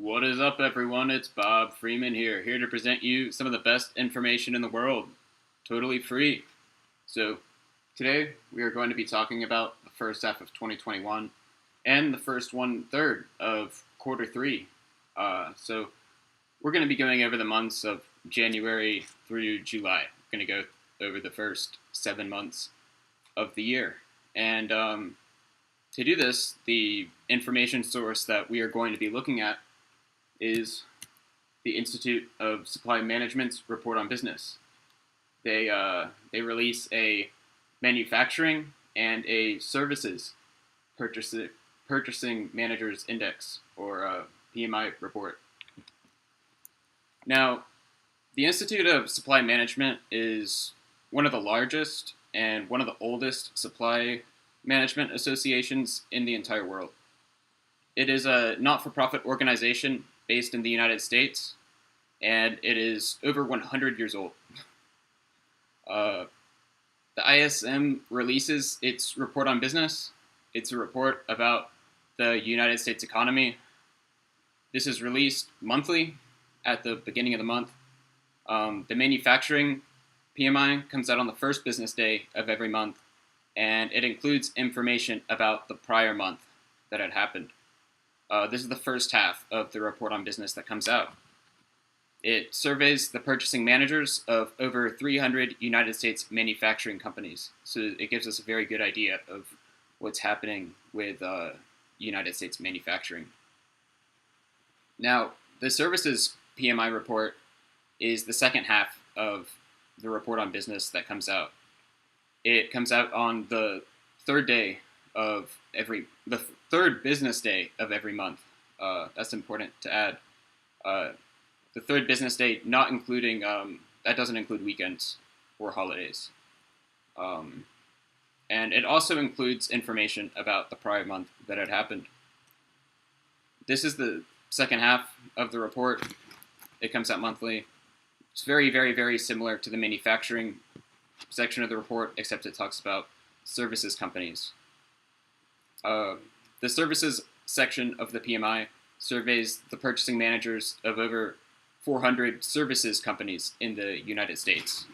What is up, everyone? It's Bob Freeman here to present you some of the best information in the world, totally free. So, today we are going to be talking about the first half of 2021 and the first 1/3 of quarter three. So, we're going to be going over the months of January through July. We're going to go over the first 7 months of the year. And to do this, the information source that we are going to be looking at is the Institute of Supply Management's report on business. They release a manufacturing and a services purchasing managers index, or PMI report. Now, the Institute of Supply Management is one of the largest and one of the oldest supply management associations in the entire world. It is a not-for-profit organization based in the United States, and it is over 100 years old. The ISM releases its report on business. It's a report about the United States economy. This is released monthly at the beginning of the month. The manufacturing PMI comes out on the first business day of every month, and it includes information about the prior month that had happened. This is the first half of the report on business that comes out. It surveys the purchasing managers of over 300 United States manufacturing companies. So it gives us a very good idea of what's happening with United States manufacturing. Now, the services PMI report is the second half of the report on business that comes out. It comes out on the third business day of every month. That's important to add. The third business day, not including, that doesn't include weekends or holidays. And it also includes information about the prior month that had happened. This is the second half of the report. It comes out monthly. It's very, very, very similar to the manufacturing section of the report, except it talks about services companies. The services section of the PMI surveys the purchasing managers of over 400 services companies in the United States.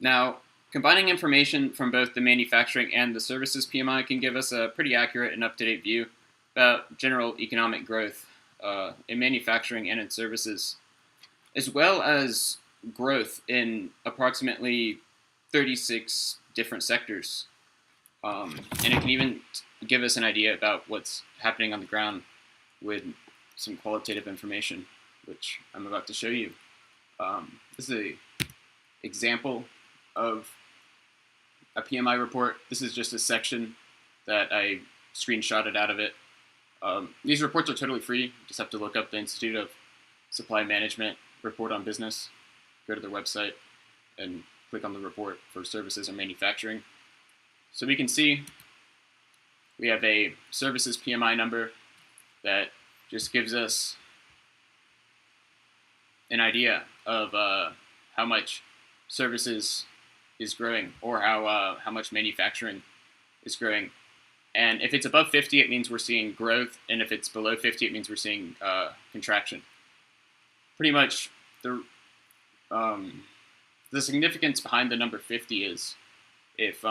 Now, combining information from both the manufacturing and the services PMI can give us a pretty accurate and up-to-date view about general economic growth in manufacturing and in services, as well as growth in approximately 36 different sectors. And it can even give us an idea about what's happening on the ground with some qualitative information, which I'm about to show you. This is an example of a PMI report. This is just a section that I screenshotted out of it. These reports are totally free. You just have to look up the Institute of Supply Management report on business, go to their website, and click on the report for services and manufacturing. So we can see we have a services PMI number that just gives us an idea of how much services is growing, or how much manufacturing is growing. And if it's above 50, it means we're seeing growth, and if it's below 50, it means we're seeing contraction. Pretty much the significance behind the number 50 is if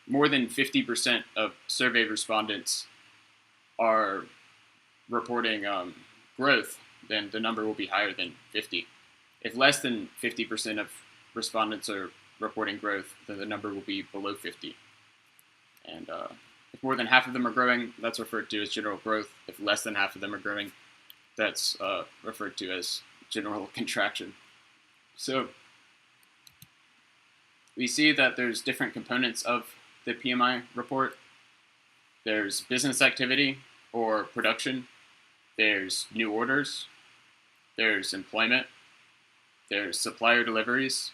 more than 50% of survey respondents are reporting growth, then the number will be higher than 50. If less than 50% of respondents are reporting growth, then the number will be below 50. And if more than half of them are growing, that's referred to as general growth. If less than half of them are growing, that's referred to as general contraction. So we see that there's different components of the PMI report. There's business activity or production. There's new orders. There's employment. There's supplier deliveries.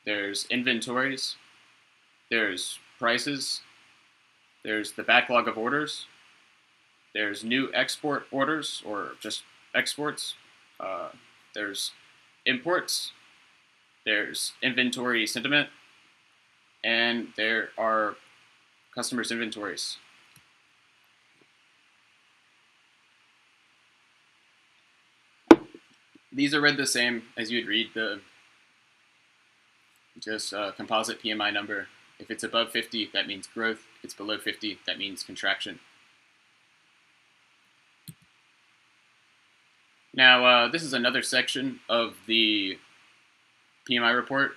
There's inventories. There's prices. There's the backlog of orders. There's new export orders, or just exports. There's imports. There's inventory sentiment. And there are customers' inventories. these are read the same as you'd read the just composite PMI number. If it's above 50, that means growth. If it's below 50, that means contraction. Now, this is another section of the PMI report.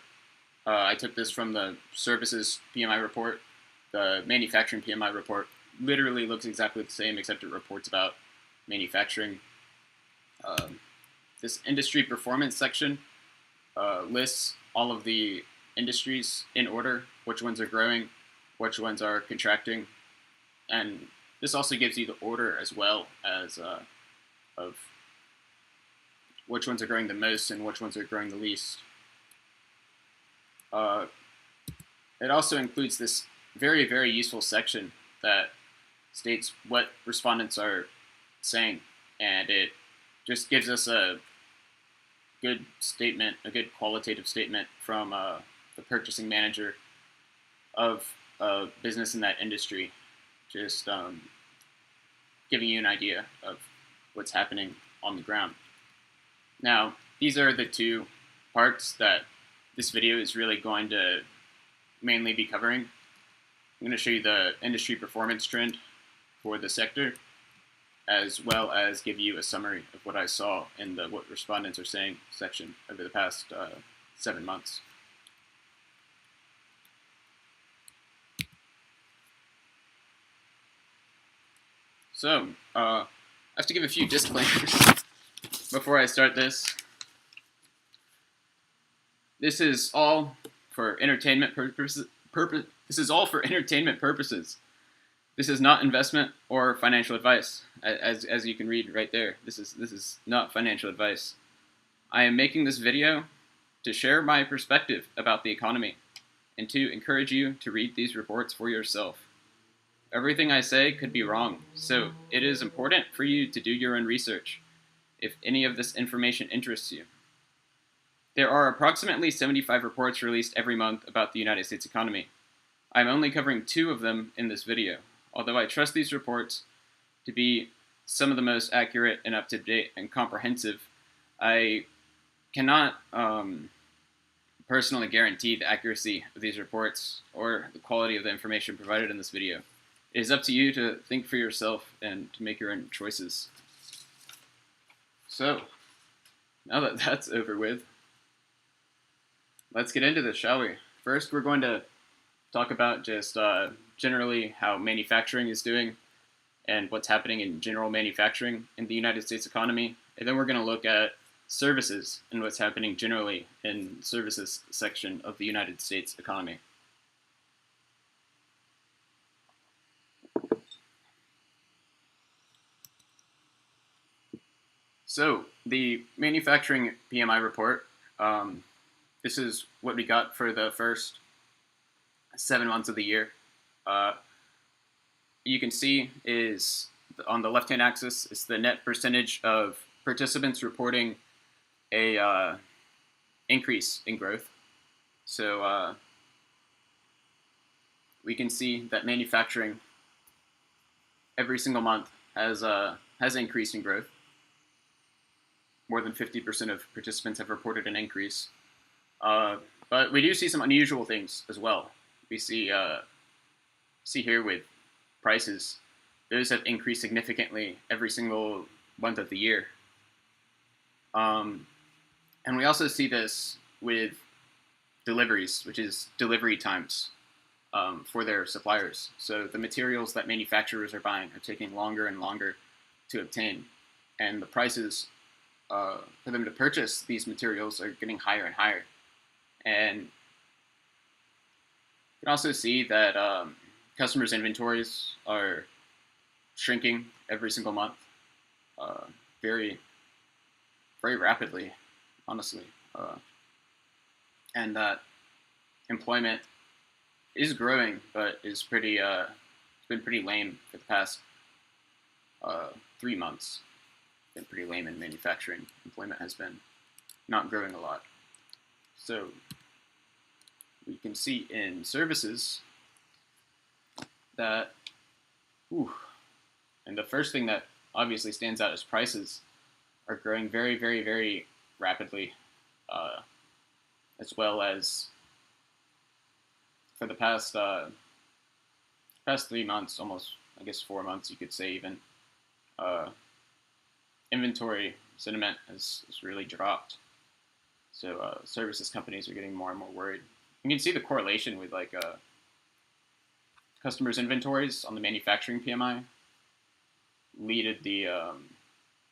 I took this from the services PMI report. The manufacturing PMI report literally looks exactly the same, except it reports about manufacturing. This industry performance section lists all of the industries in order, which ones are growing, which ones are contracting, and this also gives you the order as well as of which ones are growing the most and which ones are growing the least. It also includes this very, very useful section that states what respondents are saying, and it just gives us a good statement, a good qualitative statement from the purchasing manager of a business in that industry, just giving you an idea of what's happening on the ground. Now, these are the two parts that this video is really going to mainly be covering. I'm going to show you the industry performance trend for the sector, as well as give you a summary of what I saw in the what respondents are saying section over the past 7 months. So, I have to give a few disclaimers before I start this. This is all for entertainment purposes. This is all for entertainment purposes. This is not investment or financial advice, as you can read right there. This is not financial advice. I am making this video to share my perspective about the economy and to encourage you to read these reports for yourself. Everything I say could be wrong, so it is important for you to do your own research if any of this information interests you. There are approximately 75 reports released every month about the United States economy. I am only covering 2 of them in this video. Although I trust these reports to be some of the most accurate and up-to-date and comprehensive, I cannot personally guarantee the accuracy of these reports or the quality of the information provided in this video. It is up to you to think for yourself and to make your own choices. So, now that that's over with, let's get into this, shall we? First, we're going to talk about just generally how manufacturing is doing and what's happening in general manufacturing in the United States economy. And then we're going to look at services and what's happening generally in the services section of the United States economy. So, the manufacturing PMI report, this is what we got for the first 7 months of the year. You can see is on the left-hand axis is the net percentage of participants reporting a increase in growth. So we can see that manufacturing every single month has increased in growth. More than 50% of participants have reported an increase. But we do see some unusual things as well. We see here with prices, those have increased significantly every single month of the year. And we also see this with deliveries, which is delivery times for their suppliers. So the materials that manufacturers are buying are taking longer and longer to obtain, and the prices for them to purchase these materials are getting higher and higher. And you can also see that customers' inventories are shrinking every single month, very, very rapidly, honestly. And that employment is growing, but is pretty, it's been pretty lame for the past 3 months. It's been pretty lame in manufacturing. Employment has been not growing a lot. So we can see in services that, and the first thing that obviously stands out is prices are growing very, very, very rapidly, as well as for the past 3 months, almost I guess 4 months, you could say even, uh, inventory sentiment has really dropped. So services companies are getting more and more worried. You can see the correlation with like customers' inventories on the manufacturing PMI leaded the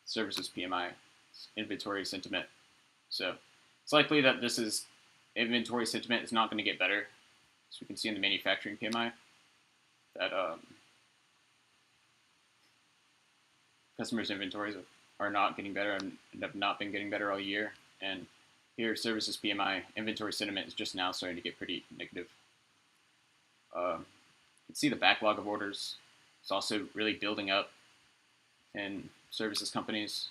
services PMI inventory sentiment. So it's likely that this is inventory sentiment is not going to get better. So we can see in the manufacturing PMI that customers' inventories are not getting better and have not been getting better all year. And here, services PMI inventory sentiment is just now starting to get pretty negative. You can see the backlog of orders is also really building up in services companies.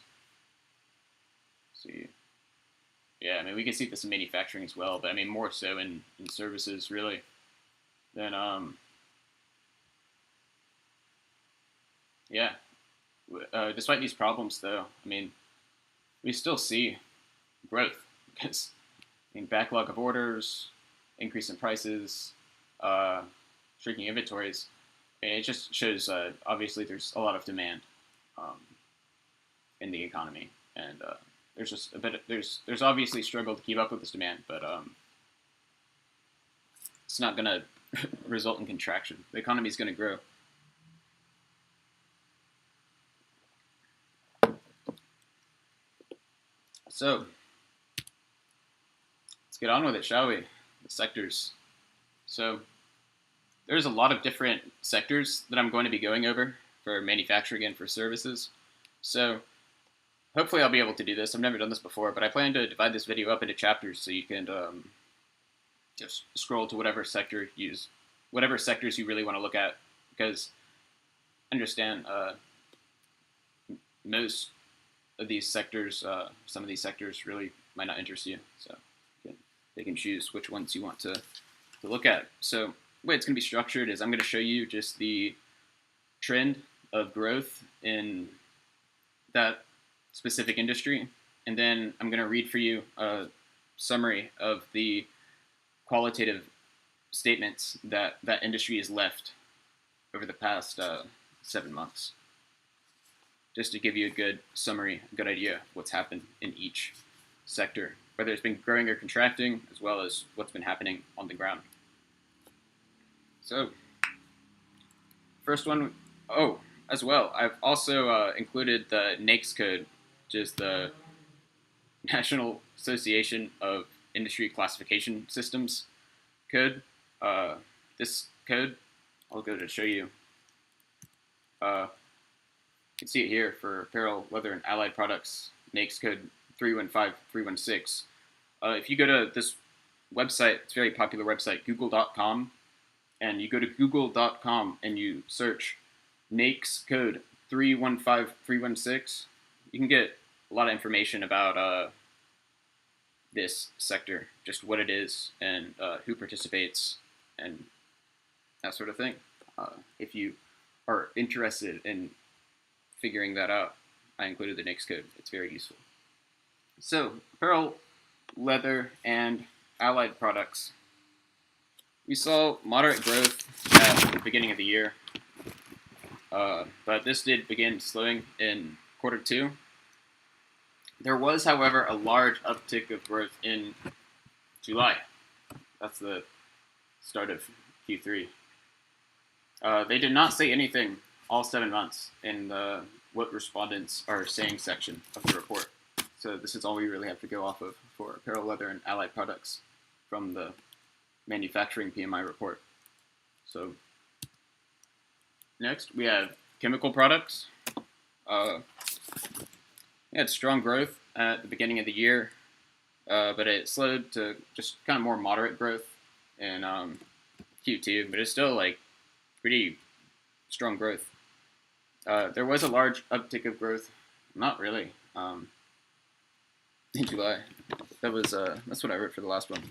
See, yeah, I mean, we can see this in manufacturing as well, but I mean, more so in services, really, than, yeah. Despite these problems, though, I mean, we still see growth because, I mean, backlog of orders, increase in prices, shrinking inventories. And it just shows, obviously, there's a lot of demand in the economy, and there's just a bit. There's obviously struggle to keep up with this demand, but it's not going to result in contraction. The economy is going to grow. So let's get on with it, shall we? The sectors. So there's a lot of different sectors that I'm going to be going over for manufacturing and for services. So hopefully I'll be able to do this. I've never done this before, but I plan to divide this video up into chapters so you can just scroll to whatever sectors you really want to look at, because understand most of these sectors, some of these sectors really might not interest you, so they can choose which ones you want to look at. So the way it's going to be structured is I'm going to show you just the trend of growth in that specific industry, and then I'm going to read for you a summary of the qualitative statements that that industry has left over the past 7 months, just to give you a good summary, a good idea of what's happened in each sector, whether it's been growing or contracting, as well as what's been happening on the ground. So, first one, as well, I've also included the NAICS code, which is the National Association of Industry Classification Systems code. This code, I'll go to show you. You can see it here for apparel, leather, and allied products, NAICS code 315316. If you go to this website, it's a very popular website, google.com, and you go to google.com and you search NAICS code 315316, you can get a lot of information about this sector, just what it is and who participates and that sort of thing. If you are interested in figuring that out, I included the NAICS code. It's very useful. So, apparel, leather, and allied products. We saw moderate growth at the beginning of the year, but this did begin slowing in Q2. There was, however, a large uptick of growth in July. That's the start of Q3. They did not say anything all 7 months in the what respondents are saying section of the report. So this is all we really have to go off of for apparel, leather, and allied products from the manufacturing PMI report. So next we have chemical products. We had strong growth at the beginning of the year, but it slowed to just kind of more moderate growth in Q2, but it's still like pretty strong growth. There was a large uptick of growth, not really, in July. That's what I wrote for the last one.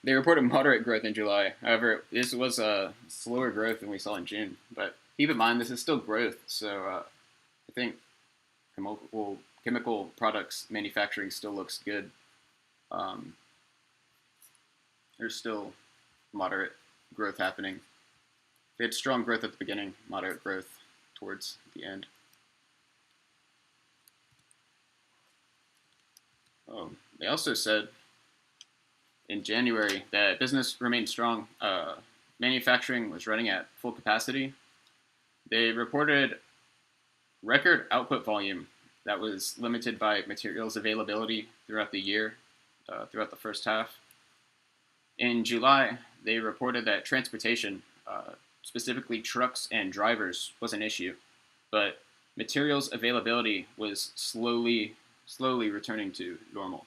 They reported moderate growth in July. However, this was a slower growth than we saw in June. But keep in mind, this is still growth. So I think chemical products manufacturing still looks good. Um, there's still moderate growth happening. They had strong growth at the beginning, moderate growth towards the end. They also said in January that business remained strong. Manufacturing was running at full capacity. They reported record output volume that was limited by materials availability throughout the year, throughout the first half. In July, they reported that transportation, specifically trucks and drivers, was an issue, but materials availability was slowly returning to normal.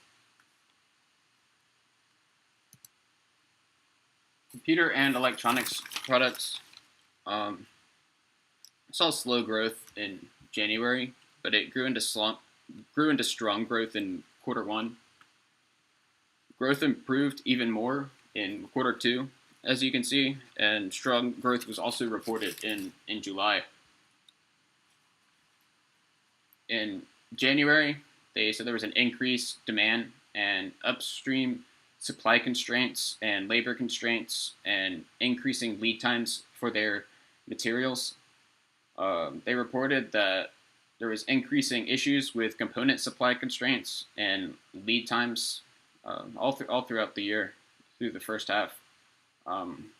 Computer and electronics products saw slow growth in January, but it grew into strong growth in Q1. Growth improved even more in Q2, as you can see, and strong growth was also reported in July. In January, they said there was an increased demand and upstream supply constraints and labor constraints and increasing lead times for their materials. They reported that there was increasing issues with component supply constraints and lead times all throughout the year, through the first half.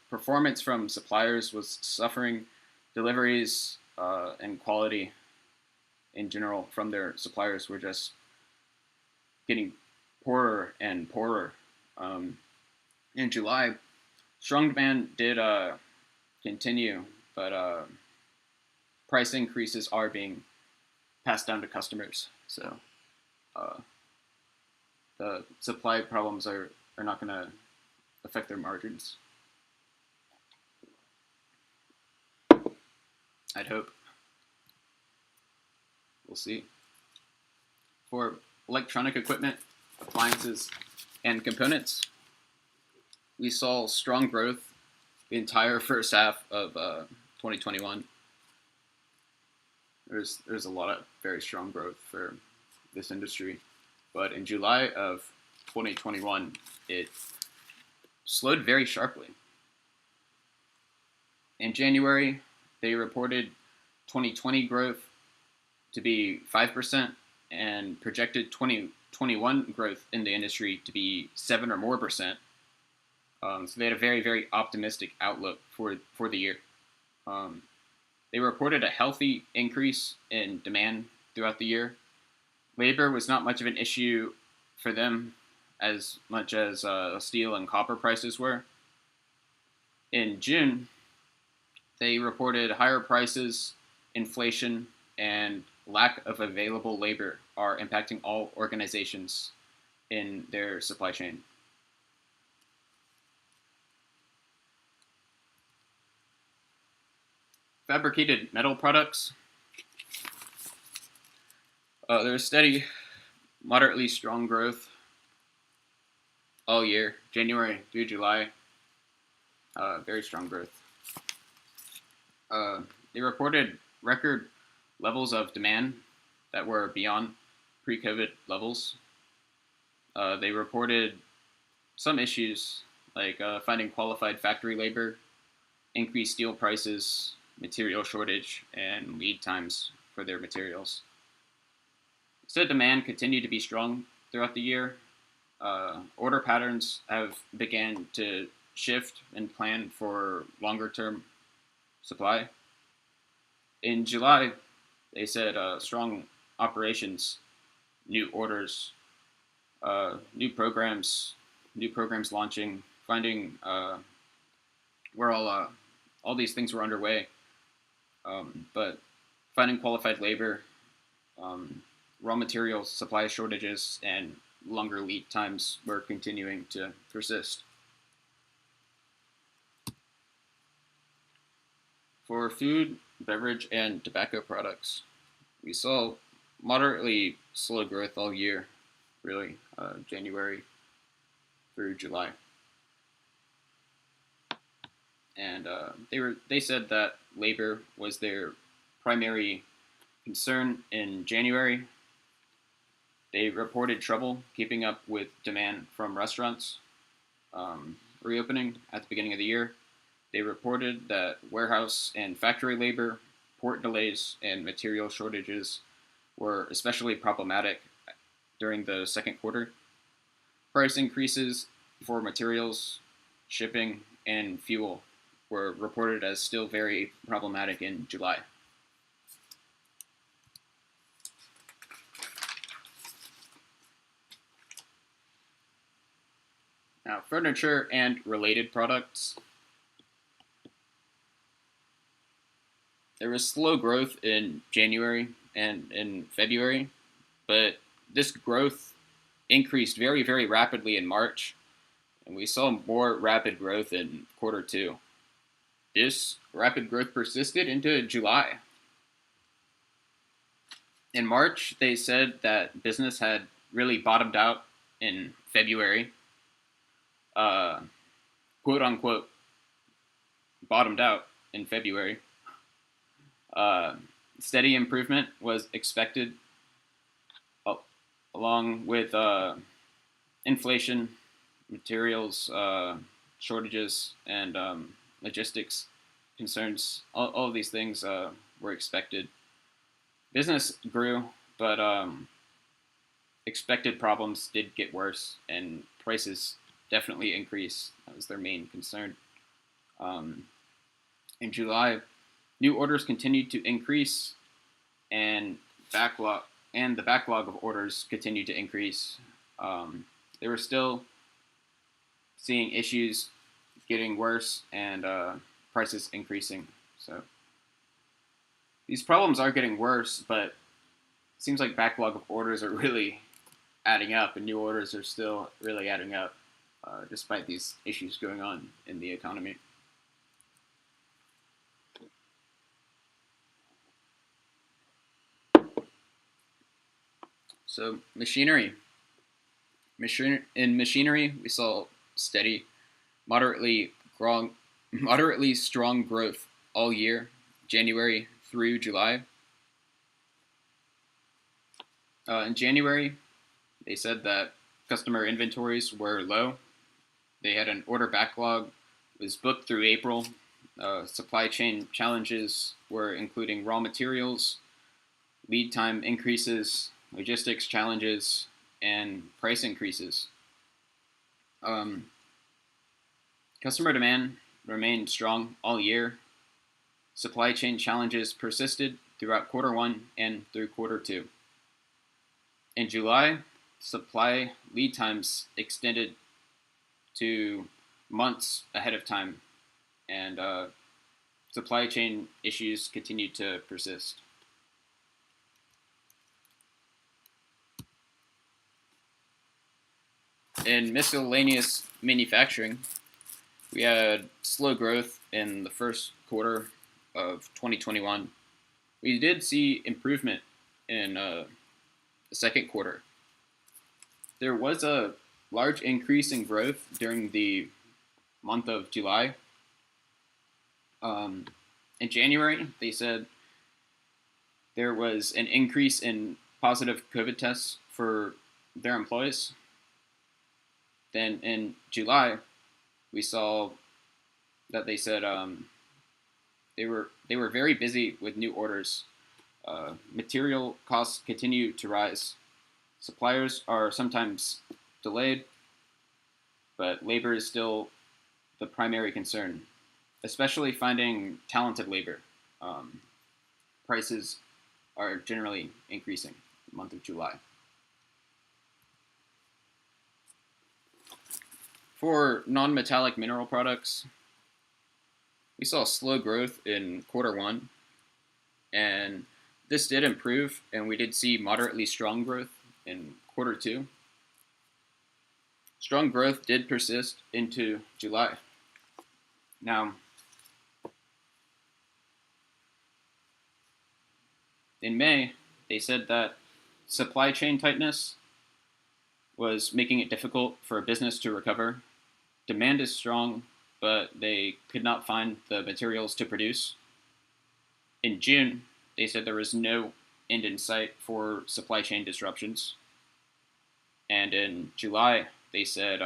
Performance from suppliers was suffering. Deliveries and quality in general from their suppliers were just getting poorer and poorer. In July, strong demand did continue, but price increases are being passed down to customers. So the supply problems are not going to affect their margins. I'd hope. We'll see. For electronic equipment, appliances, and components, we saw strong growth the entire first half of 2021. There's a lot of very strong growth for this industry, but in July of 2021, it slowed very sharply. In January, they reported 2020 growth to be 5% and projected 2021 growth in the industry to be 7 or more percent. So they had a very, very optimistic outlook for the year. They reported a healthy increase in demand throughout the year. Labor was not much of an issue for them as much as steel and copper prices were. In June, they reported higher prices, inflation, and lack of available labor are impacting all organizations in their supply chain. Fabricated metal products. There's steady, moderately strong growth all year, January through July. Very strong growth. They reported record levels of demand that were beyond pre-COVID levels. They reported some issues like finding qualified factory labor, increased steel prices, material shortage, and lead times for their materials. Said demand continued to be strong throughout the year. Order patterns have began to shift and plan for longer-term supply. In July, they said strong operations, new orders, new programs launching, finding where all these things were underway. But finding qualified labor, raw materials supply shortages, and longer lead times were continuing to persist. For food, beverage, and tobacco products, we saw moderately slow growth all year, really, January through July. And they said that labor was their primary concern in January. They reported trouble keeping up with demand from restaurants reopening at the beginning of the year. They reported that warehouse and factory labor, port delays, and material shortages were especially problematic during the second quarter. Price increases for materials, shipping, and fuel were reported as still very problematic in July. Now, furniture and related products. There was slow growth in January and in February, but this growth increased very, very rapidly in March, and we saw more rapid growth in quarter two. This rapid growth persisted into July. In March, they said that business had really bottomed out in February, quote unquote, bottomed out in February. Steady improvement was expected along with inflation, materials shortages, and logistics concerns. All of these things were expected. Business grew, but expected problems did get worse, and prices definitely increased. That was their main concern. In July, new orders continued to increase, and the backlog of orders continued to increase. They were still seeing issues getting worse and prices increasing. So these problems are getting worse, but it seems like backlog of orders are really adding up, and new orders are still really adding up, despite these issues going on in the economy. So machinery. In machinery, we saw steady, moderately strong growth all year, January through July. In January, they said that customer inventories were low. They had an order backlog, was booked through April. Supply chain challenges were including raw materials, lead time increases, logistics challenges, and price increases. Customer demand remained strong all year. Supply chain challenges persisted throughout quarter one and through quarter two. In July, supply lead times extended to months ahead of time, and supply chain issues continued to persist. In miscellaneous manufacturing, we had slow growth in the first quarter of 2021. We did see improvement in the second quarter. There was a large increase in growth during the month of July. In January, they said there was an increase in positive COVID tests for their employees. Then in July, we saw that they said they were very busy with new orders. Material costs continue to rise. Suppliers are sometimes delayed, but labor is still the primary concern, especially finding talented labor. Prices are generally increasing in the month of July. For non-metallic mineral products, we saw slow growth in quarter one, and this did improve, and we did see moderately strong growth in quarter two. Strong growth did persist into July. Now, in May, they said that supply chain tightness was making it difficult for a business to recover. Demand is strong, but they could not find the materials to produce. In June, they said there was no end in sight for supply chain disruptions. And in July, they said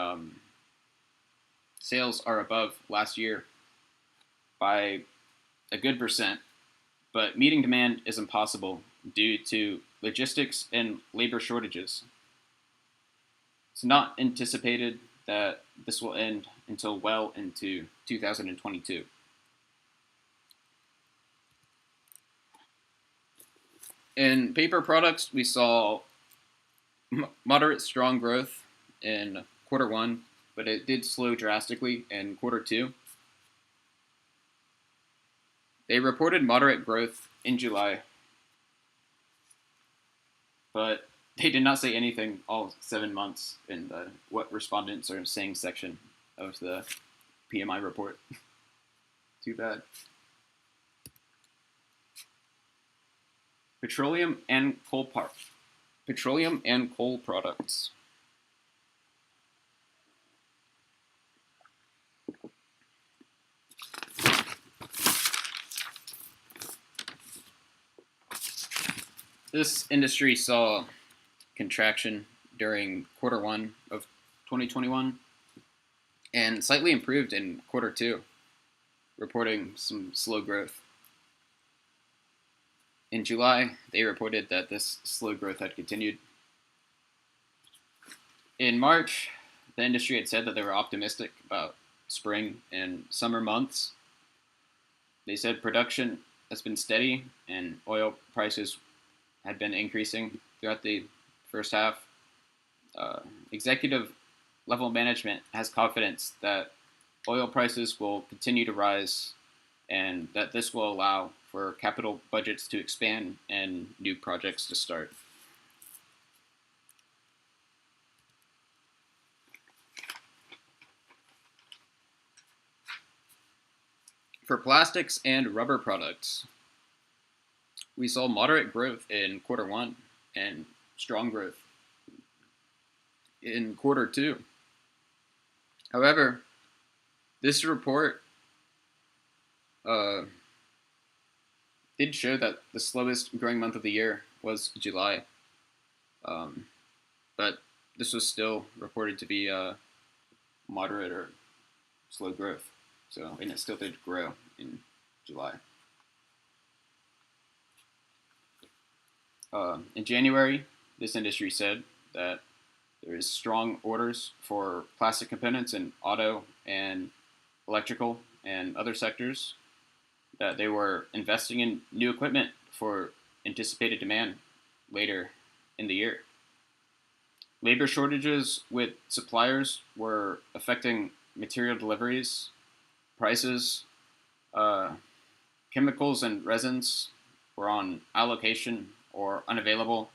sales are above last year by a good percent, but meeting demand is impossible due to logistics and labor shortages. It's not anticipated that this will end until well into 2022. In paper products, we saw moderate strong growth in quarter one, but it did slow drastically in quarter two. They reported moderate growth in July, but they did not say anything all 7 months in the what respondents are saying section of the PMI report. Too bad. Petroleum and coal products. This industry saw contraction during quarter one of 2021 and slightly improved in quarter two, reporting some slow growth. In July, they reported that this slow growth had continued. In March, the industry had said that they were optimistic about spring and summer months. They said production has been steady and oil prices had been increasing throughout the first half. Executive level management has confidence that oil prices will continue to rise and that this will allow for capital budgets to expand and new projects to start. For plastics and rubber products, we saw moderate growth in quarter one and strong growth in quarter two. However, this report did show that the slowest growing month of the year was July, but this was still reported to be moderate or slow growth. So, and it still did grow in July. In January, this industry said that there is strong orders for plastic components in auto and electrical and other sectors, that they were investing in new equipment for anticipated demand later in the year. Labor shortages with suppliers were affecting material deliveries, prices, chemicals and resins were on allocation or unavailable,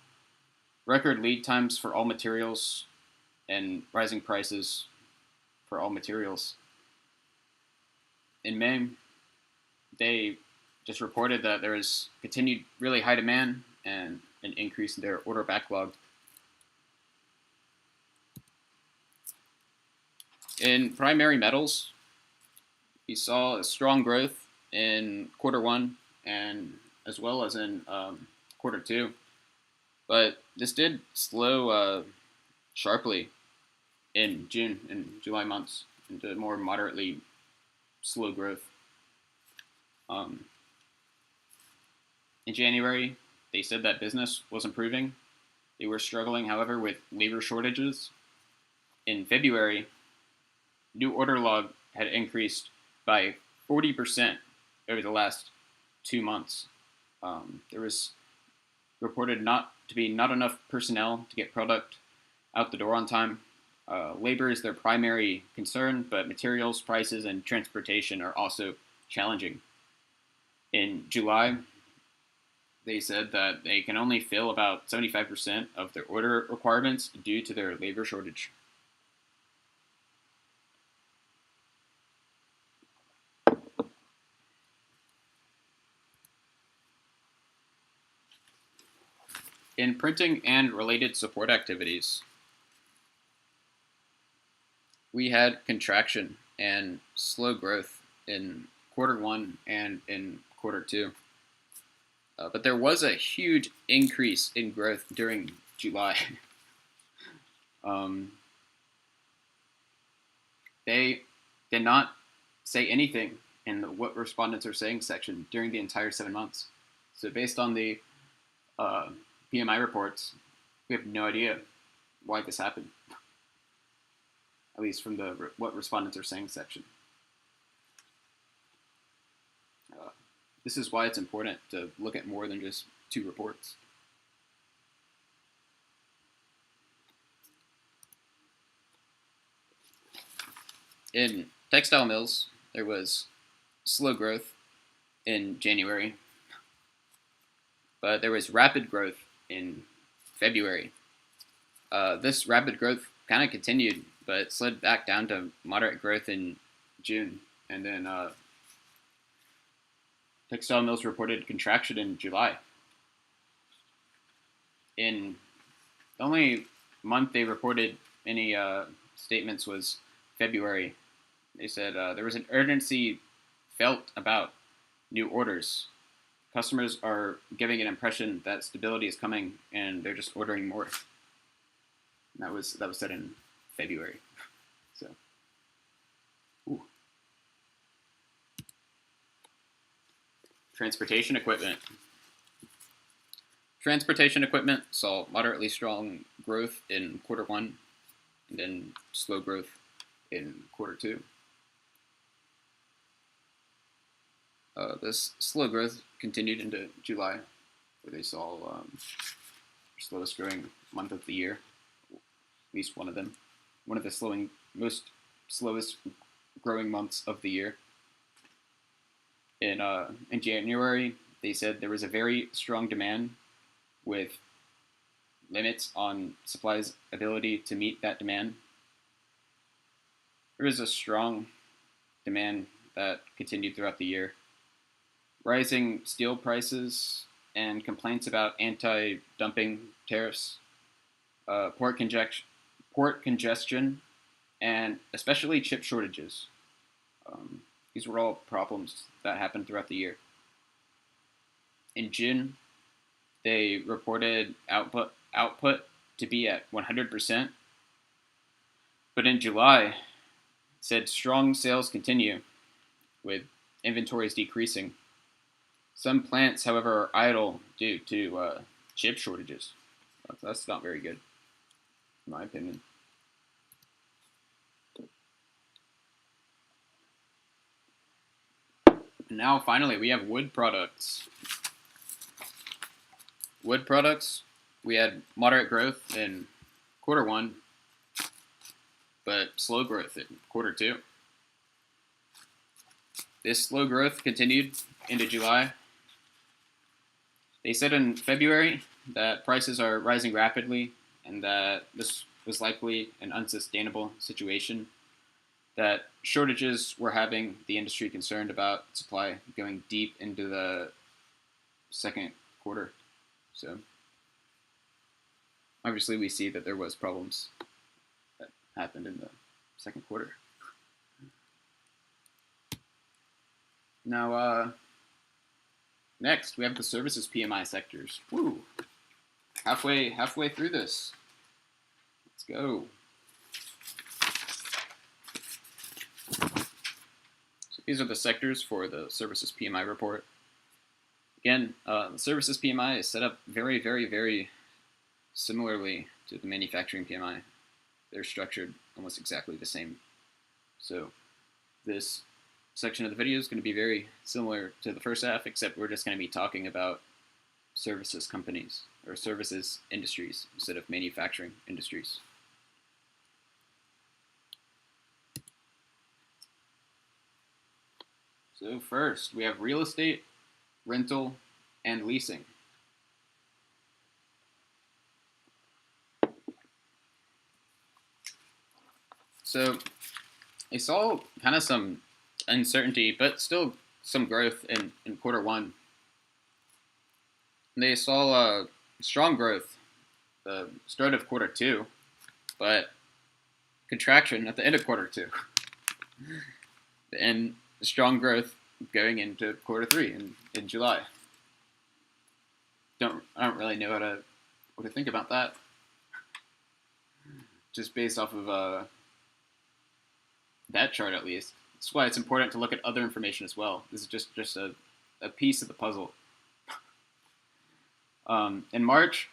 record lead times for all materials, and rising prices for all materials. In May, they just reported that there is continued really high demand and an increase in their order backlog. In primary metals, we saw a strong growth in quarter one and as well as in quarter two, but this did slow sharply in June and July months into more moderately slow growth. In January, they said that business was improving. They were struggling, however, with labor shortages. In February, new order log had increased by 40% over the last 2 months. There was reported not to be not enough personnel to get product out the door on time. Labor is their primary concern, but materials, prices, and transportation are also challenging. In July, they said that they can only fill about 75% of their order requirements due to their labor shortage. In printing and related support activities, we had contraction and slow growth in quarter one and in quarter two. But there was a huge increase in growth during July. Um, they did not say anything in the what respondents are saying section during the entire 7 months. So based on the uh, PMI reports, we have no idea why this happened, at least from the what respondents are saying section. This is why it's important to look at more than just 2 reports. In Textile Mills, there was slow growth in January, but there was rapid growth in February. This rapid growth kind of continued, but it slid back down to moderate growth in June, and then Textile Mills reported contraction in July. In the only month they reported any statements was February. They said there was an urgency felt about new orders. Customers are giving an impression that stability is coming, and they're just ordering more. And that was said in February. So, ooh. Transportation equipment. Transportation equipment saw moderately strong growth in Q1, and then slow growth in Q2. This slow growth continued into July, where they saw slowest growing month of the year, at least one of them, one of the slowest growing months of the year. In January, they said there was a very strong demand with limits on supply's ability to meet that demand. There was a strong demand that continued throughout the year. Rising steel prices and complaints about anti-dumping tariffs, port congestion, and especially chip shortages. These were all problems that happened throughout the year. In June, they reported output to be at 100%, but in July, said strong sales continue with inventories decreasing. Some plants, however, are idle due to chip shortages. That's not very good, in my opinion. And now, finally, we have wood products. Wood products, we had moderate growth in Q1, but slow growth in Q2. This slow growth continued into July. They said in February that prices are rising rapidly and that this was likely an unsustainable situation, that shortages were having the industry concerned about supply going deep into the second quarter. So obviously we see that there was problems that happened in the second quarter. Now, next we have the services PMI sectors. Woo! Halfway through this. Let's go. So these are the sectors for the services PMI report. Again, the services PMI is set up very, very, very similarly to the manufacturing PMI. They're structured almost exactly the same. So this section of the video is going to be very similar to the first half, except we're just going to be talking about services companies or services industries instead of manufacturing industries. So first, we have real estate, rental, and leasing. So I saw kind of some uncertainty, but still some growth in Q1. They saw strong growth the start of Q2, but contraction at the end of Q2, and strong growth going into Q3 in July. I don't really know what to think about that. just based off of that chart at least. That's why it's important to look at other information as well. This is just a piece of the puzzle. In March,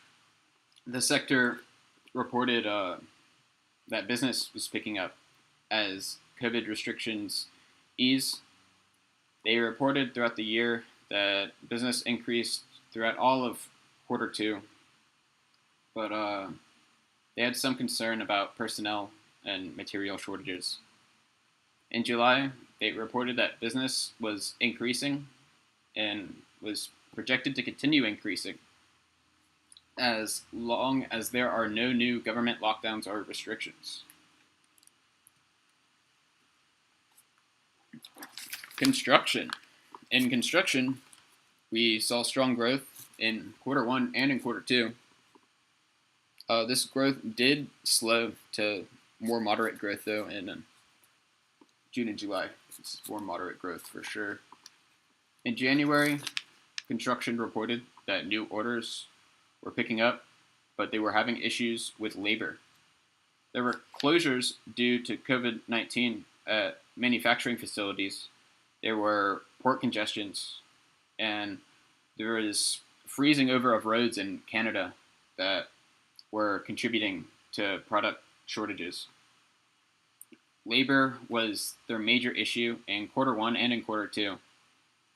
the sector reported that business was picking up as COVID restrictions ease. They reported throughout the year that business increased throughout all of quarter two, but they had some concern about personnel and material shortages. In July, they reported that business was increasing and was projected to continue increasing as long as there are no new government lockdowns or restrictions. Construction. In construction, we saw strong growth in quarter one and in quarter two. This growth did slow to more moderate growth though in June and July. It's more moderate growth for sure. In January, construction reported that new orders were picking up, but they were having issues with labor. There were closures due to COVID-19 at manufacturing facilities. There were port congestions, and there was freezing over of roads in Canada that were contributing to product shortages. Labor was their major issue in quarter one and in quarter two,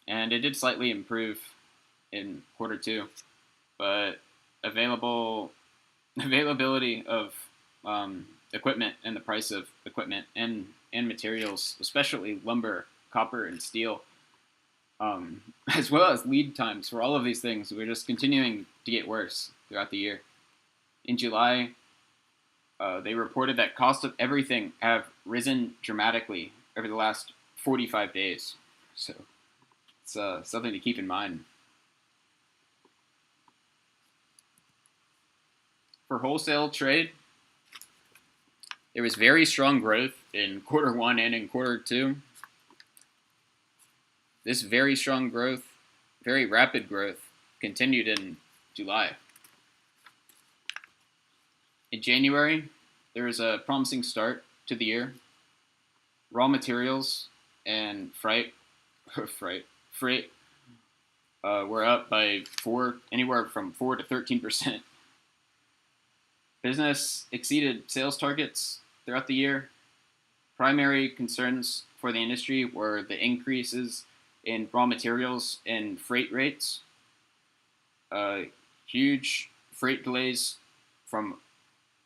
and it did slightly improve in quarter two, but availability of equipment and the price of equipment and materials, especially lumber, copper, and steel, as well as lead times for all of these things, were just continuing to get worse throughout the year. In July, they reported that cost of everything have risen dramatically over the last 45 days. So it's something to keep in mind. For wholesale trade, there was very strong growth in quarter one and in quarter two. This very strong growth, very rapid growth, continued in July. In January, there was a promising start to the year. Raw materials and freight were up by anywhere from 4 to 13%. Business exceeded sales targets throughout the year. Primary concerns for the industry were the increases in raw materials and freight rates, huge freight delays from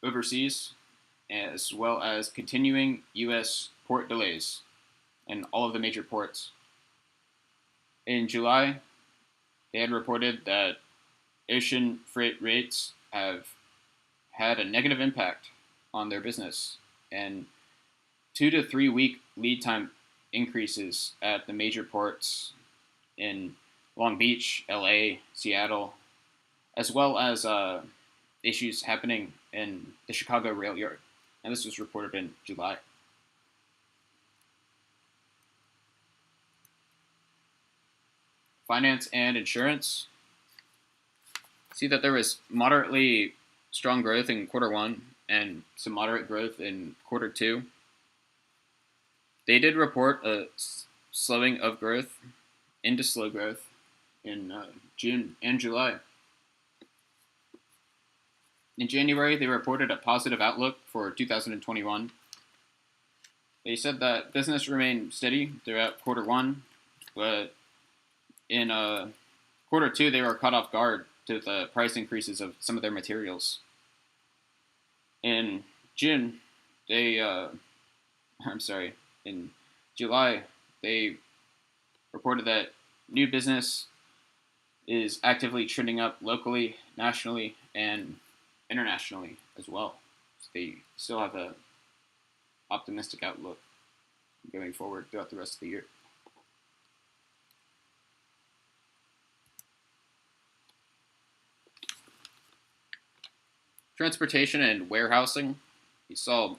overseas, as well as continuing U.S. port delays in all of the major ports. In July, they had reported that ocean freight rates have had a negative impact on their business, and 2 to 3 week lead time increases at the major ports in Long Beach, LA, Seattle, as well as issues happening in the Chicago rail yard. And this was reported in July. Finance and insurance. See that there was moderately strong growth in quarter one and some moderate growth in quarter two. They did report a slowing of growth into slow growth in June and July. In January, they reported a positive outlook for 2021. They said that business remained steady throughout quarter one, but in quarter two, they were caught off guard to the price increases of some of their materials. In June, in July, they reported that new business is actively trending up locally, nationally, and internationally as well. So they still have an optimistic outlook going forward throughout the rest of the year. Transportation and warehousing. We saw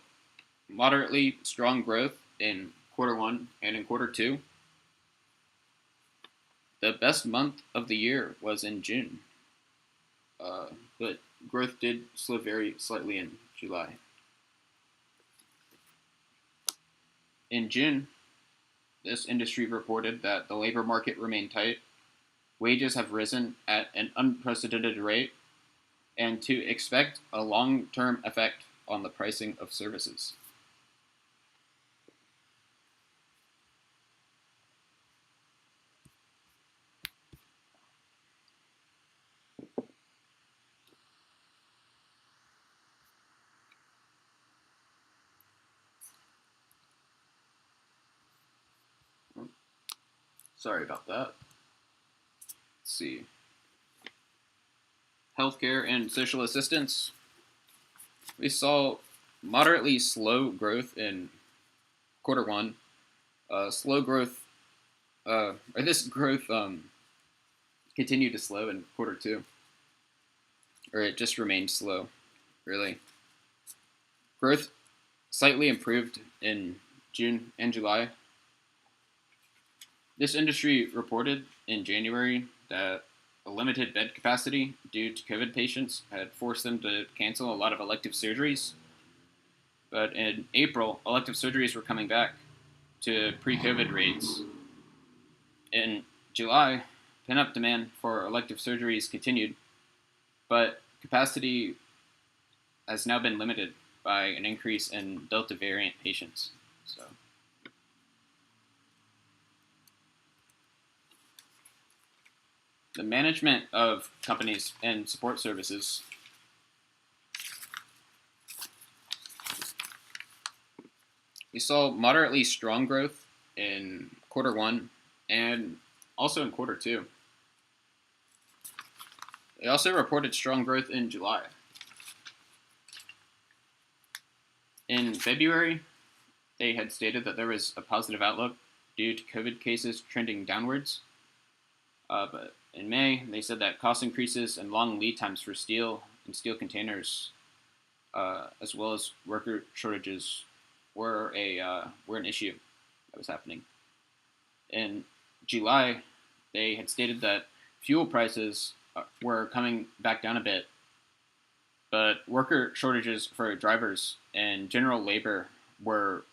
moderately strong growth in quarter one and in quarter two. The best month of the year was in June, but growth did slow very slightly in July. In June, this industry reported that the labor market remained tight, wages have risen at an unprecedented rate, and to expect a long term effect on the pricing of services. Sorry about that. Let's see. Healthcare and social assistance. We saw moderately slow growth in quarter one. Slow growth, or this growth continued to slow in quarter two, or it just remained slow, really. Growth slightly improved in June and July. This industry reported in January that a limited bed capacity due to COVID patients had forced them to cancel a lot of elective surgeries. But in April, elective surgeries were coming back to pre COVID rates. In July, pent-up demand for elective surgeries continued, but capacity has now been limited by an increase in Delta variant patients. So, the management of companies and support services. We saw moderately strong growth in quarter one and also in quarter two. They also reported strong growth in July. In February, they had stated that there was a positive outlook due to COVID cases trending downwards. But in May, they said that cost increases and long lead times for steel and steel containers, as well as worker shortages, were an issue that was happening. In July, they had stated that fuel prices were coming back down a bit, but worker shortages for drivers and general labor were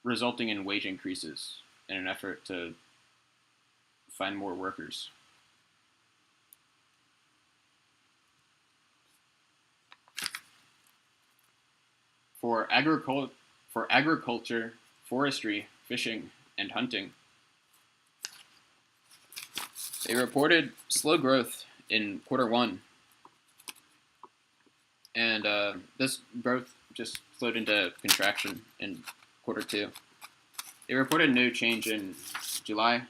resulting in wage increases in an effort to find more workers. For agriculture, forestry, fishing, and hunting, they reported slow growth in quarter one, and this growth just slowed into contraction in quarter two. They reported no change in July.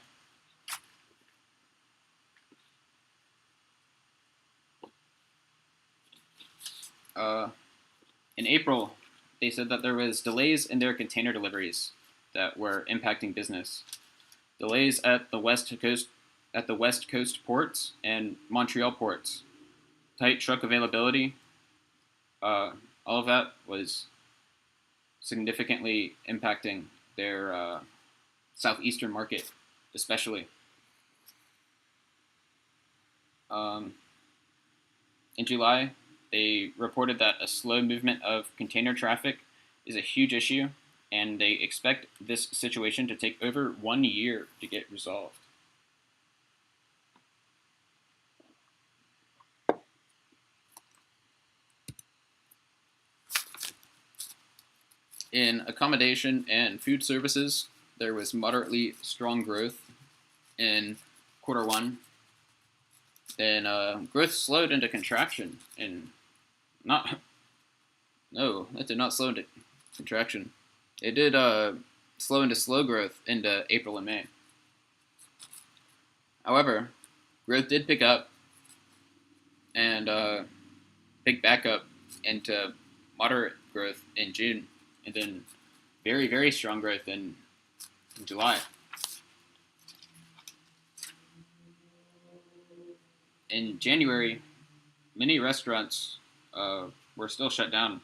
In April, they said that there was delays in their container deliveries that were impacting business. Delays at the West Coast ports and Montreal ports. Tight truck availability. All of that was significantly impacting their southeastern market, especially. In July, they reported that a slow movement of container traffic is a huge issue, and they expect this situation to take over 1 year to get resolved. In accommodation and food services, there was moderately strong growth in quarter one. Then growth slowed into contraction in not no, that did not slow into contraction. It did slow into slow growth into April and May. However, growth did pick up and pick back up into moderate growth in June, and then very, very strong growth in July. In January, many restaurants were still shut down.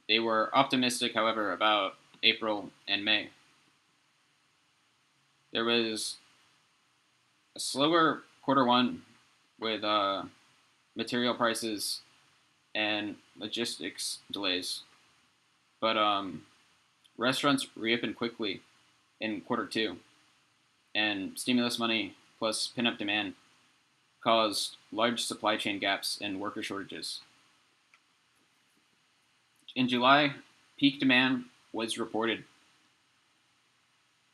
They were optimistic, however, about April and May. There was a slower quarter one with material prices and logistics delays. But restaurants reopened quickly in quarter two, and stimulus money plus pent-up demand caused large supply chain gaps and worker shortages. In July, peak demand was reported,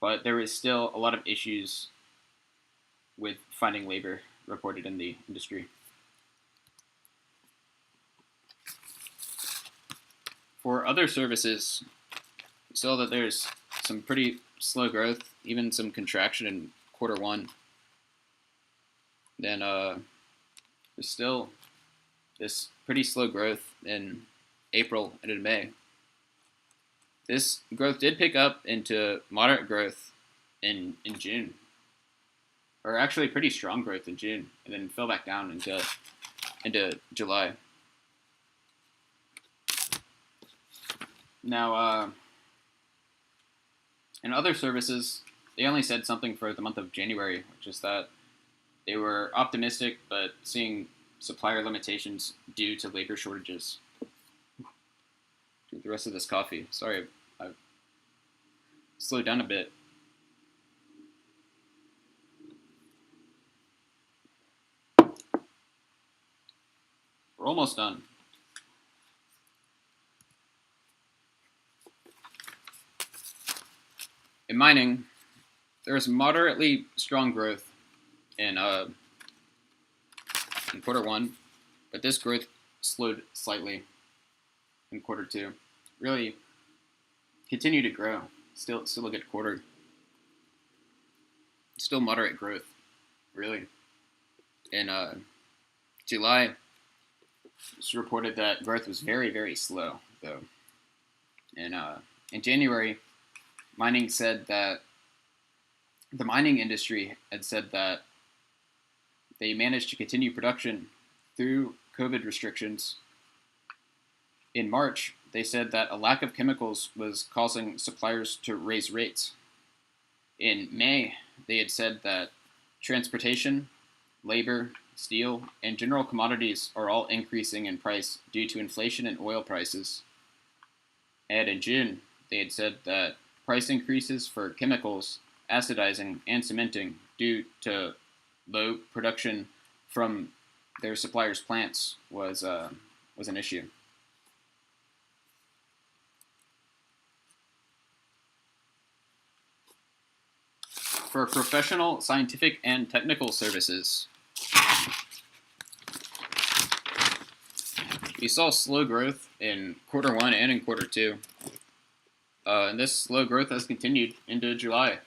but there is still a lot of issues with finding labor reported in the industry. For other services, we saw that there's some pretty slow growth, even some contraction in quarter one. Then there's still this pretty slow growth in April and in May. This growth did pick up into moderate growth in June, or actually pretty strong growth in June, and then fell back down into July. Now, in other services, they only said something for the month of January, which is that they were optimistic, but seeing supplier limitations due to labor shortages. Drink the rest of this coffee. Sorry, I've slowed down a bit. We're almost done. In mining, there was moderately strong growth in quarter one, but this growth slowed slightly in quarter two. Really continue to grow. Still a good quarter. Still moderate growth, really. In July, it's reported that growth was very, very slow, though. And in January, mining said that the mining industry had said that they managed to continue production through COVID restrictions. In March, they said that a lack of chemicals was causing suppliers to raise rates. In May, they had said that transportation, labor, steel, and general commodities are all increasing in price due to inflation in oil prices. And in June, they had said that price increases for chemicals, acidizing, and cementing due to low production from their suppliers' plants was an issue. For professional, scientific, and technical services, we saw slow growth in quarter one and in quarter two. And this slow growth has continued into July.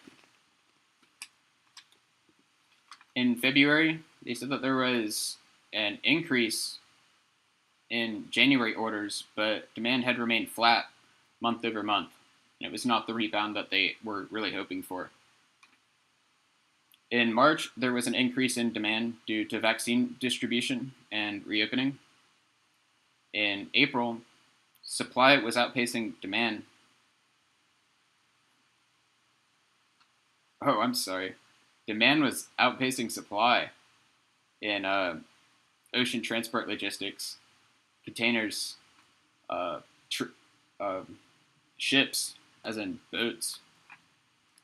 In February, they said that there was an increase in January orders, but demand had remained flat month over month. And it was not the rebound that they were really hoping for. In March, there was an increase in demand due to vaccine distribution and reopening. In April, supply was outpacing demand. Oh, I'm sorry. Demand was outpacing supply in ocean transport logistics, containers, ships, as in boats,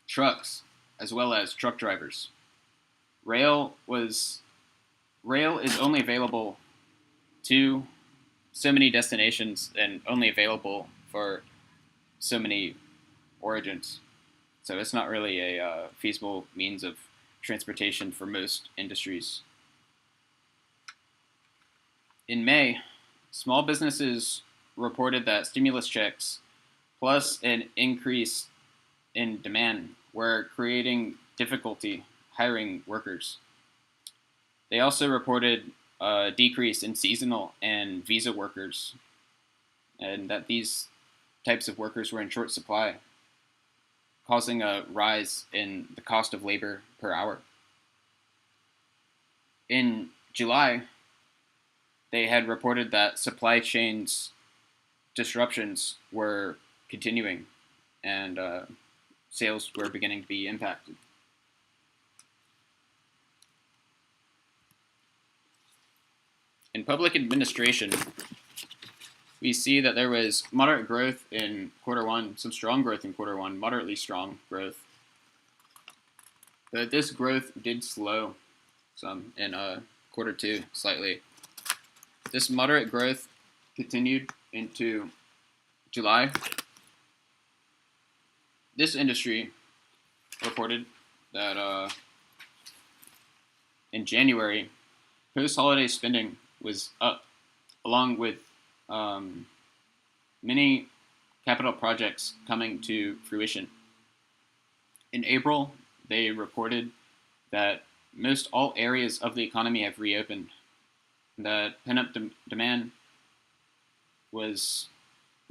trucks, as well as truck drivers. Rail is only available to so many destinations and only available for so many origins. So it's not really a feasible means of transportation for most industries. In May, small businesses reported that stimulus checks plus an increase in demand were creating difficulty hiring workers. They also reported a decrease in seasonal and visa workers, and that these types of workers were in short supply, causing a rise in the cost of labor per hour. In July, they had reported that supply chains disruptions were continuing and sales were beginning to be impacted. In public administration, we see that there was moderate growth in quarter one, some strong growth in quarter one, moderately strong growth. But this growth did slow some in quarter two slightly. This moderate growth continued into July. This industry reported that in January, post-holiday spending was up, along with many capital projects coming to fruition. In April, they reported that most all areas of the economy have reopened, that pent-up demand was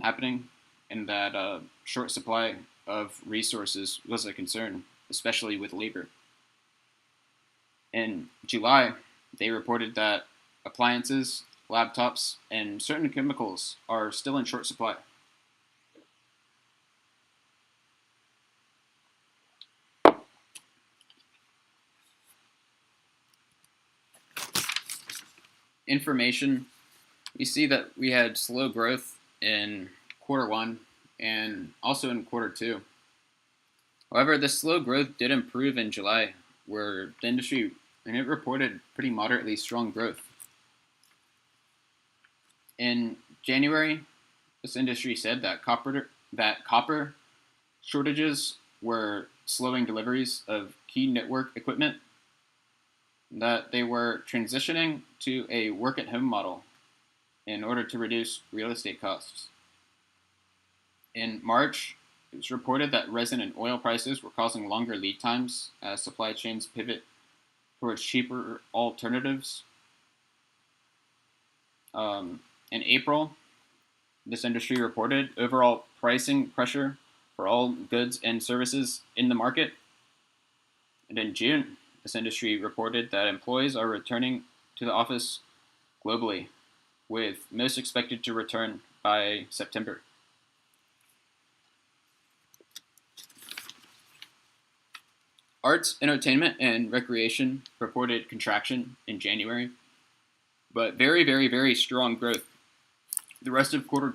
happening, and that short supply of resources was a concern, especially with labor. In July, they reported that appliances, laptops, and certain chemicals are still in short supply. Information, we see that we had slow growth in quarter one and also in quarter two. However, the slow growth did improve in July, where the industry and it reported pretty moderately strong growth. In January, this industry said that copper shortages were slowing deliveries of key network equipment, that they were transitioning to a work-at-home model in order to reduce real estate costs. In March, it was reported that resin and oil prices were causing longer lead times as supply chains pivot towards cheaper alternatives. In April, this industry reported overall pricing pressure for all goods and services in the market. And in June, this industry reported that employees are returning to the office globally, with most expected to return by September. Arts, entertainment, and recreation reported contraction in January, but very strong growth. The rest of quarter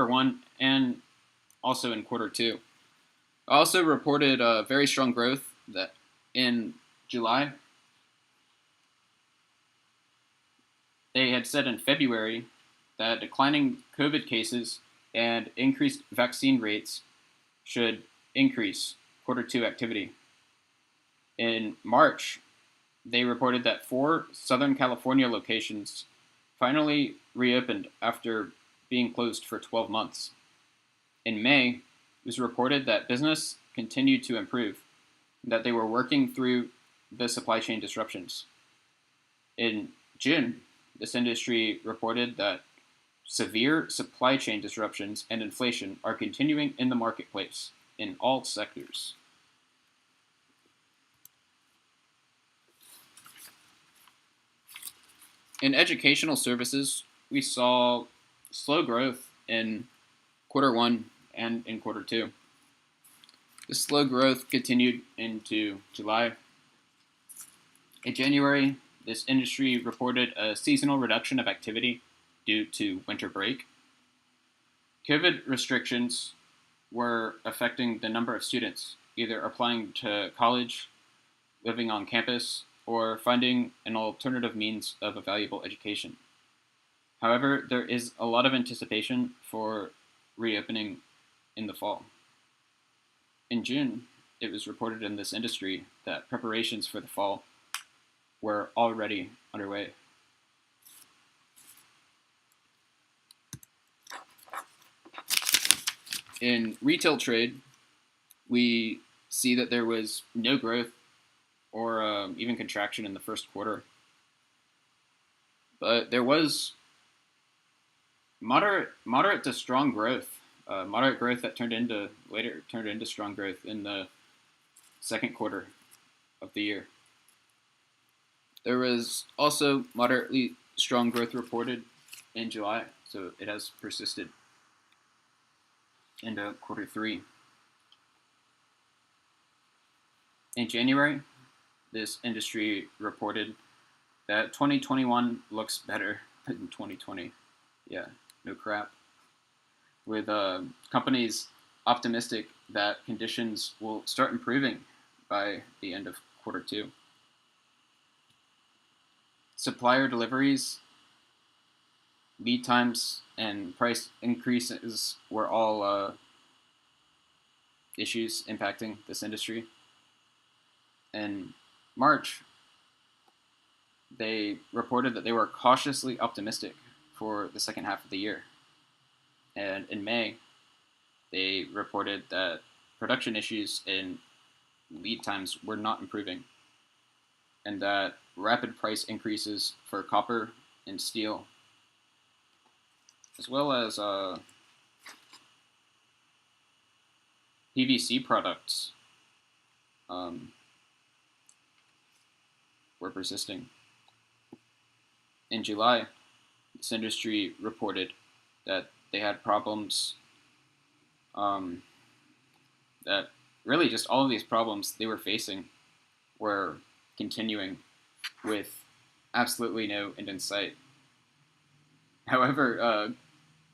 one, and also in quarter two. Also reported very strong growth that in July. They had said in February that declining COVID cases and increased vaccine rates should increase quarter two activity. In March, they reported that 4 Southern California locations finally reopened after being closed for 12 months. In May, it was reported that business continued to improve, that they were working through the supply chain disruptions. In June, this industry reported that severe supply chain disruptions and inflation are continuing in the marketplace in all sectors. In educational services, we saw slow growth in quarter one and in quarter two. The slow growth continued into July. In January, this industry reported a seasonal reduction of activity due to winter break. COVID restrictions were affecting the number of students either applying to college, living on campus, or finding an alternative means of a valuable education. However, there is a lot of anticipation for reopening in the fall. In June, it was reported in this industry that preparations for the fall were already underway. In retail trade, we see that there was no growth or even contraction in the first quarter. But there was moderate to strong growth. Moderate growth that turned into strong growth in the second quarter of the year. There was also moderately strong growth reported in July, so it has persisted into quarter three. In January, this industry reported that 2021 looks better than 2020. Yeah, no crap. With companies optimistic that conditions will start improving by the end of quarter two. Supplier deliveries, lead times, and price increases were all issues impacting this industry. In March, they reported that they were cautiously optimistic for the second half of the year. And in May, they reported that production issues and lead times were not improving, and that rapid price increases for copper and steel, as well as PVC products, were persisting. In July, this industry reported that they had problems, that really just all of these problems they were facing were continuing with absolutely no end in sight. However,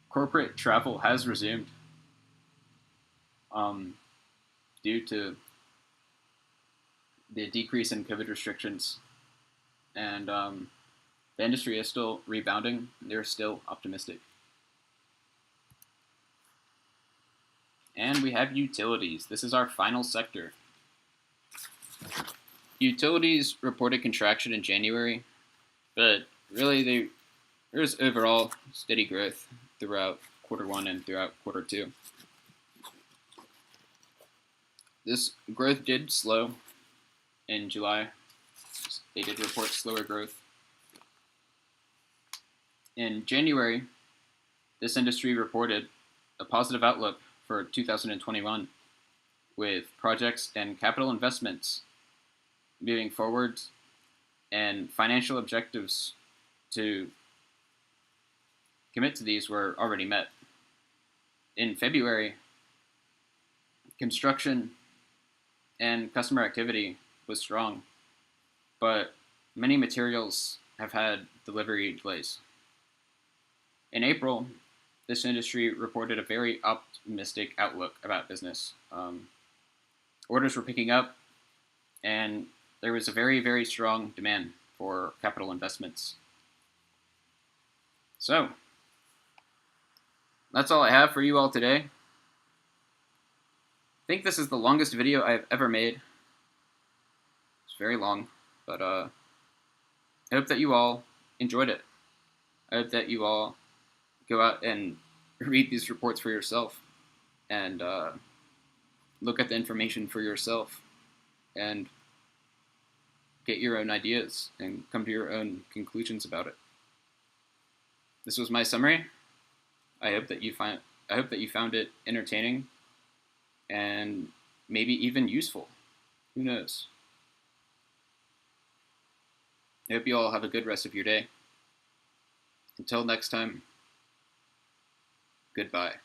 corporate travel has resumed, um, due to the decrease in COVID restrictions, and the industry is still rebounding. They're still optimistic. And we have utilities. This is our final sector. Utilities reported contraction in January, but really there's overall steady growth throughout quarter one and throughout quarter two. This growth did slow in July. They did report slower growth. In January, this industry reported a positive outlook for 2021, with projects and capital investments moving forward and financial objectives to commit to these were already met. In February, construction and customer activity was strong, but many materials have had delivery delays. In April, this industry reported a very optimistic outlook about business. Orders were picking up, and there was a very, very strong demand for capital investments. So, that's all I have for you all today. I think this is the longest video I've ever made. It's very long, but I hope that you all enjoyed it. I hope that you all go out and read these reports for yourself and look at the information for yourself and get your own ideas and come to your own conclusions about it. This was my summary. I hope that you found it entertaining and maybe even useful. Who knows? I hope you all have a good rest of your day. Until next time, goodbye.